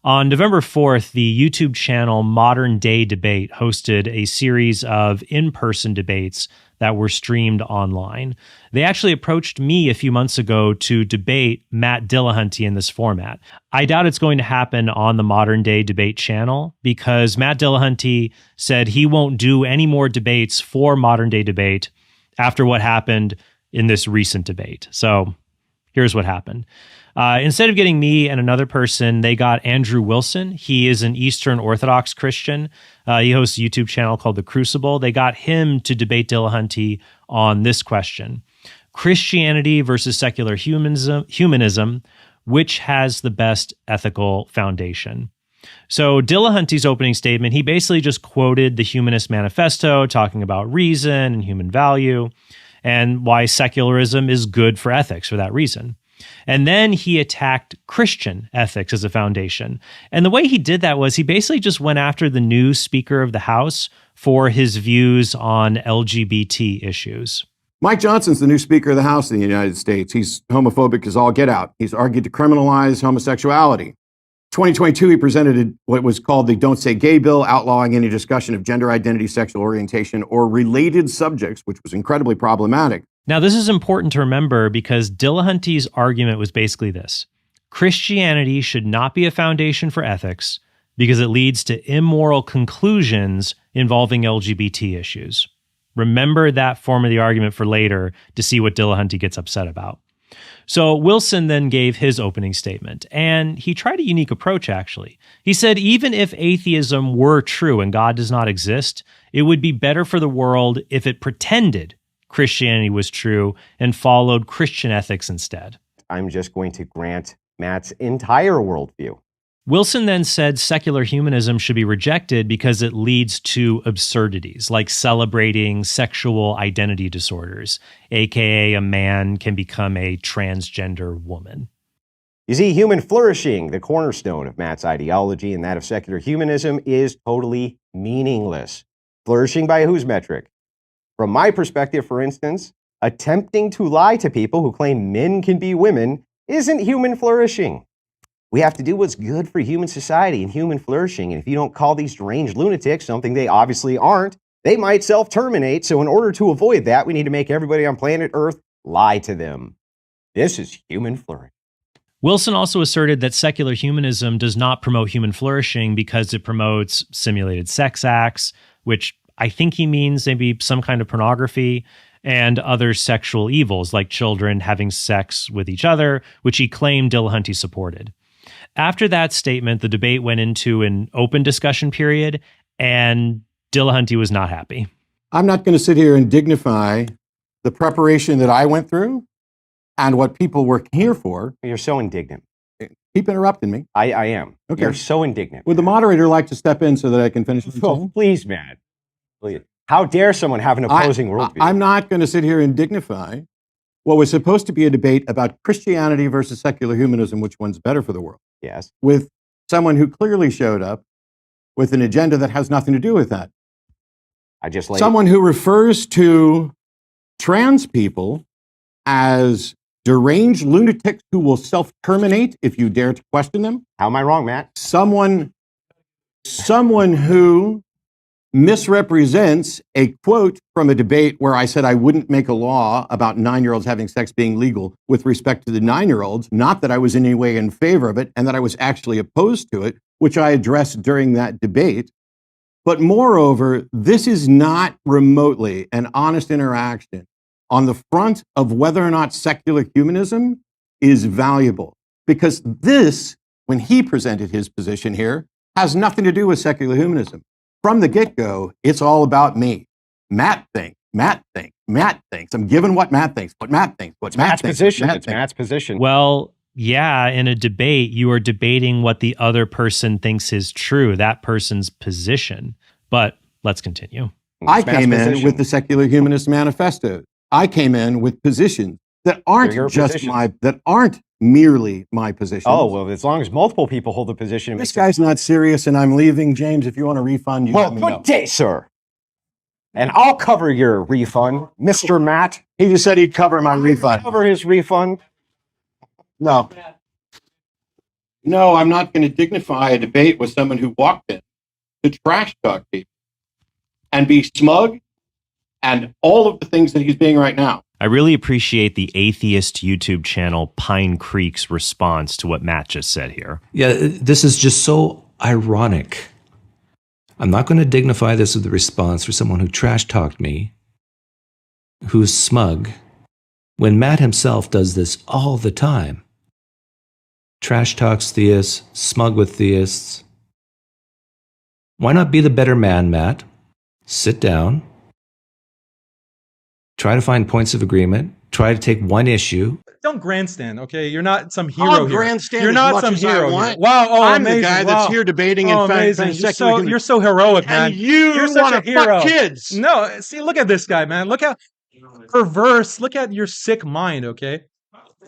On November 4th, the YouTube channel Modern Day Debate hosted a series of in-person debates that were streamed online. They actually approached me a few months ago to debate Matt Dillahunty in this format. I doubt it's going to happen on the Modern Day Debate channel because Matt Dillahunty said he won't do any more debates for Modern Day Debate after what happened in this recent debate. So here's what happened. Instead of getting me and another person, they got Andrew Wilson. He is an Eastern Orthodox Christian. He hosts a YouTube channel called The Crucible. They got him to debate Dillahunty on this question: Christianity versus secular humanism, which has the best ethical foundation? So Dillahunty's opening statement, he basically just quoted the Humanist Manifesto, talking about reason and human value, and why secularism is good for ethics for that reason. And then he attacked Christian ethics as a foundation. And the way he did that was he basically just went after the new Speaker of the House for his views on LGBT issues. Mike Johnson's the new Speaker of the House in the United States. He's homophobic as all get out. He's argued to criminalize homosexuality. 2022, he presented what was called the Don't Say Gay bill, outlawing any discussion of gender identity, sexual orientation, or related subjects, which was incredibly problematic. Now, this is important to remember because Dillahunty's argument was basically this: Christianity should not be a foundation for ethics because it leads to immoral conclusions involving LGBT issues. Remember that form of the argument for later to see what Dillahunty gets upset about. So Wilson then gave his opening statement, and he tried a unique approach, actually. He said even if atheism were true and God does not exist, it would be better for the world if it pretended Christianity was true and followed Christian ethics instead. I'm just going to grant Matt's entire worldview. Wilson then said secular humanism should be rejected because it leads to absurdities, like celebrating sexual identity disorders, aka a man can become a transgender woman. You see, human flourishing, the cornerstone of Matt's ideology and that of secular humanism, is totally meaningless. Flourishing by whose metric? From my perspective, for instance, attempting to lie to people who claim men can be women isn't human flourishing. We have to do what's good for human society and human flourishing. And if you don't call these deranged lunatics something they obviously aren't, they might self-terminate. So in order to avoid that, we need to make everybody on planet Earth lie to them. This is human flourishing. Wilson also asserted that secular humanism does not promote human flourishing because it promotes simulated sex acts, which I think he means maybe some kind of pornography, and other sexual evils like children having sex with each other, which he claimed Dillahunty supported. After that statement, the debate went into an open discussion period, and Dillahunty was not happy. I'm not going to sit here and dignify the preparation that I went through and what people were here for. You're so indignant. Keep interrupting me. I am. Okay. You're so indignant. Would the moderator like to step in so that I can finish the Oh, please, man. Please. How dare someone have an opposing worldview? I'm not going to sit here and dignify what was supposed to be a debate about Christianity versus secular humanism, which one's better for the world. Yes. With someone who clearly showed up with an agenda that has nothing to do with that. Someone who refers to trans people as deranged lunatics who will self-terminate if you dare to question them. How am I wrong, Matt? Someone who misrepresents a quote from a debate where I said I wouldn't make a law about 9-year-olds having sex being legal with respect to the 9-year-olds, not that I was in any way in favor of it and that I was actually opposed to it, which I addressed during that debate. But moreover, this is not remotely an honest interaction on the front of whether or not secular humanism is valuable. Because this, when he presented his position here, has nothing to do with secular humanism. From the get-go, it's all about me. Matt thinks, Matt thinks, Matt thinks. I'm giving what Matt thinks, what Matt thinks, what Matt thinks. It's Matt's position. Well, yeah, in a debate, you are debating what the other person thinks is true, that person's position. But let's continue. I came in with the Secular Humanist Manifesto. I came in with positions that aren't that aren't merely my positions. Oh, well, as long as multiple people hold the position. This guy's not serious and I'm leaving. James, if you want a refund, you let me know. Well, good day, sir. And I'll cover your refund, Mr. Matt. He just said he'd cover my refund. Cover his refund. No. No, I'm not going to dignify a debate with someone who walked in to trash talk people and be smug and all of the things that he's being right now. I really appreciate the atheist YouTube channel Pine Creek's response to what Matt just said here. Yeah, this is just so ironic. I'm not going to dignify this with a response for someone who trash talked me, who's smug, when Matt himself does this all the time. Trash talks theists, smug with theists. Why not be the better man, Matt? Sit down. Try to find points of agreement. Try to take one issue. Don't grandstand, okay? You're not some hero I'll here. grandstand You're as not much some as I hero here. want. Wow, I'm amazing. the guy that's here debating and amazing. You're so heroic, man. And you You're such want a to hero. fuck kids. No, see, look at this guy, man. Look how perverse. Look at your sick mind, okay?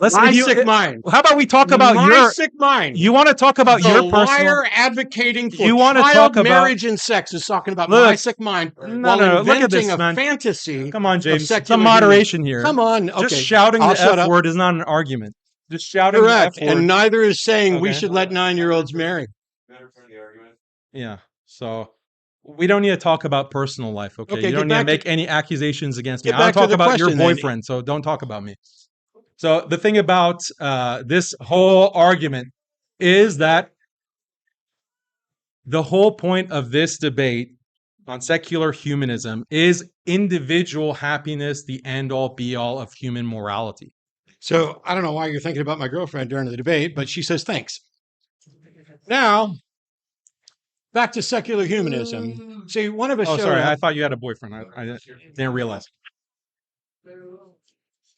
My sick mind. How about we talk about My your sick mind. You want to talk about The your personal liar advocating for You wanna child talk about- marriage and sex is talking about Look, my sick mind no, while look at inventing this, a man. fantasy. Come on, of James. Some secular moderation here. Come on. Okay. Just shouting I'll the shut F up. word is not an argument. Just shouting Correct. the F word. And neither is saying we Okay. should let 9-year-olds marry. Yeah. So we don't need to talk about personal life, okay? Okay, You don't get need to back make to- any accusations against me. Get I don't back to talk the about your question, then. boyfriend, so don't talk about me. So the thing about this whole argument is that the whole point of this debate on secular humanism is individual happiness, the end-all, be-all of human morality. So I don't know why you're thinking about my girlfriend during the debate, but she says thanks. Now, back to secular humanism. See, one of us Oh, showed sorry. I up. thought you had a boyfriend. I didn't realize.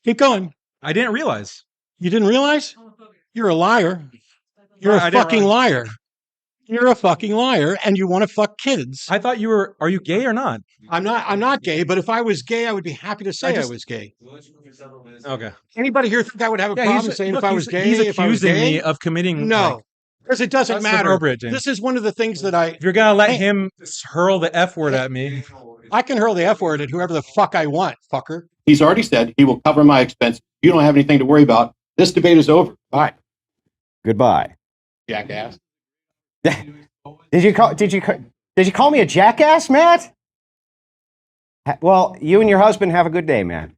Keep going. I didn't realize. You didn't realize? You're a liar. You're I a didn't fucking liar. You're a fucking liar, and you want to fuck kids. I thought you were. Are you gay or not? I'm not gay, but if I was gay, I would be happy to say I was gay. Okay. Anybody here think I would have a problem saying if I was gay? He's if I was accusing gay? me of committing. No, because it doesn't That's matter. appropriate, James. This is one of the things that I If you're gonna let him hurl the F word at me, I can hurl the F word at whoever the fuck I want, fucker. He's already said he will cover my expenses. You don't have anything to worry about. This debate is over. Bye. Goodbye. Jackass. Did you call me a jackass, Matt? Well, you and your husband have a good day, man.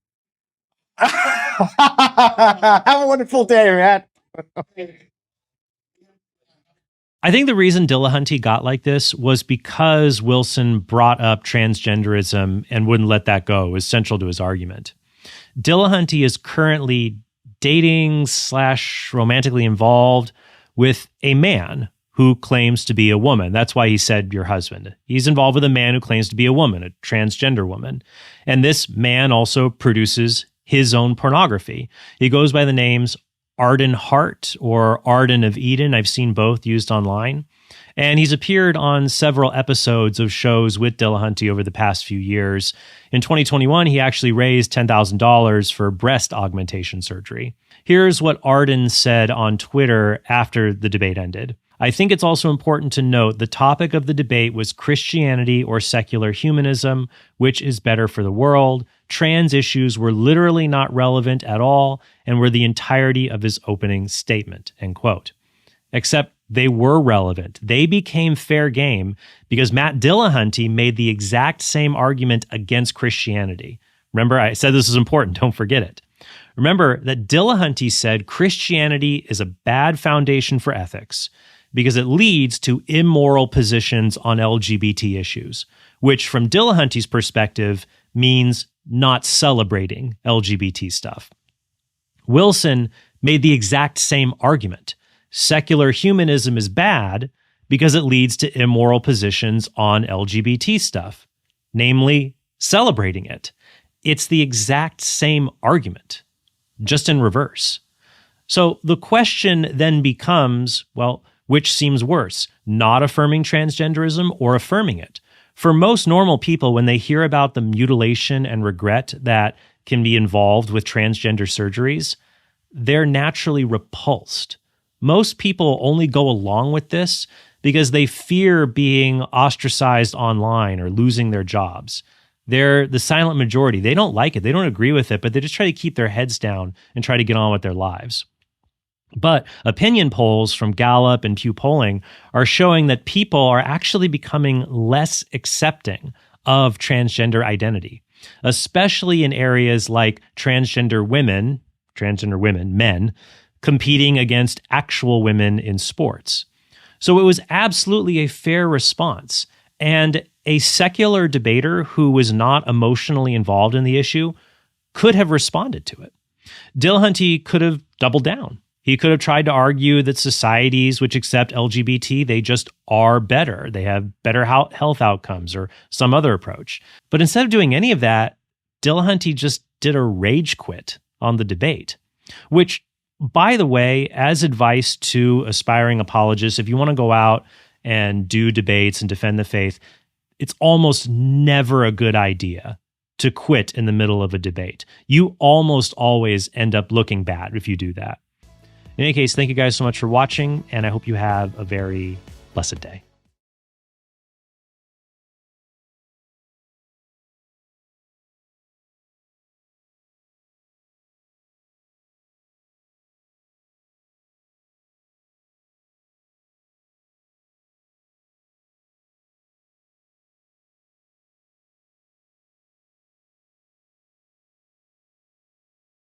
Have a wonderful day, Matt. I think the reason Dillahunty got like this was because Wilson brought up transgenderism and wouldn't let that go. It was central to his argument. Dillahunty is currently dating / romantically involved with a man who claims to be a woman. That's why he said your husband. He's involved with a man who claims to be a woman, a transgender woman. And this man also produces his own pornography. He goes by the names Arden Hart or Arden of Eden. I've seen both used online. And he's appeared on several episodes of shows with Dillahunty over the past few years. In 2021, he actually raised $10,000 for breast augmentation surgery. Here's what Arden said on Twitter after the debate ended. I think it's also important to note the topic of the debate was Christianity or secular humanism, which is better for the world. Trans issues were literally not relevant at all and were the entirety of his opening statement, end quote. Except they were relevant. They became fair game because Matt Dillahunty made the exact same argument against Christianity. Remember, I said this is important. Don't forget it. Remember that Dillahunty said Christianity is a bad foundation for ethics because it leads to immoral positions on LGBT issues, which from Dillahunty's perspective means not celebrating LGBT stuff. Wilson made the exact same argument. Secular humanism is bad because it leads to immoral positions on LGBT stuff, namely celebrating it. It's the exact same argument, just in reverse. So the question then becomes, well, which seems worse, not affirming transgenderism or affirming it? For most normal people, when they hear about the mutilation and regret that can be involved with transgender surgeries, they're naturally repulsed. Most people only go along with this because they fear being ostracized online or losing their jobs. They're the silent majority. They don't like it. They don't agree with it, but they just try to keep their heads down and try to get on with their lives. But opinion polls from Gallup and Pew Polling are showing that people are actually becoming less accepting of transgender identity, especially in areas like transgender women, men, competing against actual women in sports. So it was absolutely a fair response. And a secular debater who was not emotionally involved in the issue could have responded to it. Dillahunty could have doubled down. He could have tried to argue that societies which accept LGBT, they just are better. They have better health outcomes or some other approach. But instead of doing any of that, Dillahunty just did a rage quit on the debate, which, by the way, as advice to aspiring apologists, if you want to go out and do debates and defend the faith, it's almost never a good idea to quit in the middle of a debate. You almost always end up looking bad if you do that. In any case, thank you guys so much for watching, and I hope you have a very blessed day.